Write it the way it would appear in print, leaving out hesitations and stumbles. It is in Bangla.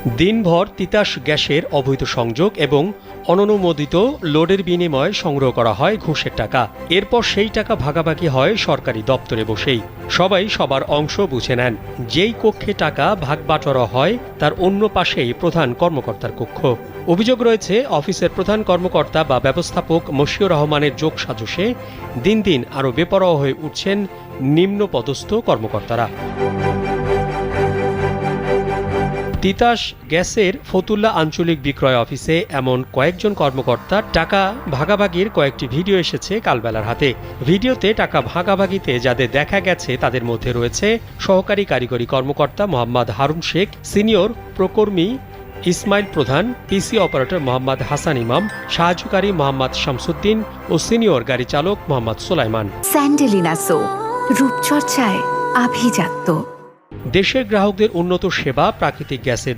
দিনভর তিতাস গ্যাসের অবৈধ সংযোগ এবং অননুমোদিত লোডের বিনিময়ে সংগ্রহ করা হয় ঘুষের টাকা। এরপর সেই টাকা ভাগাভাগি হয় সরকারি দপ্তরে বসেই। সবাই সবার অংশ বুঝে নেন। যেই কক্ষে টাকা ভাগ বাটোয়ারা হয় তার অন্য পাশেই প্রধান কর্মকর্তার কক্ষ। অভিযোগ রয়েছে, অফিসের প্রধান কর্মকর্তা বা ব্যবস্থাপক মশিউর রহমানের যোগসাজশে দিন দিন আরও বেপরোয়া হয়ে উঠছেন নিম্নপদস্থ কর্মকর্তারা। তিতাস গ্যাসের ফতুল্লা আঞ্চলিক বিক্রয় অফিসে এমন কয়েকজন কর্মকর্তার টাকা ভাগাভাগির কয়েকটি ভিডিও এসেছে কালবেলার হাতে। ভিডিওতে টাকা ভাগাভাগিতে যাদের দেখা গেছে তাদের মধ্যে রয়েছে সহকারী কারিগরি কর্মকর্তা মোহাম্মদ হারুন শেখ, সিনিয়র প্রকর্মী ইসমাইল প্রধান, পিসি অপারেটর মোহাম্মদ হাসান ইমাম, সাহায্যকারী মোহাম্মদ শামসুদ্দিন ও সিনিয়র গাড়ি চালক মোহাম্মদ সুলাইমান। স্যান্ডেলিনা সো, রূপচর্চায় আভিজাত্য। দেশের গ্রাহকদের উন্নত সেবা, প্রাকৃতিক গ্যাসের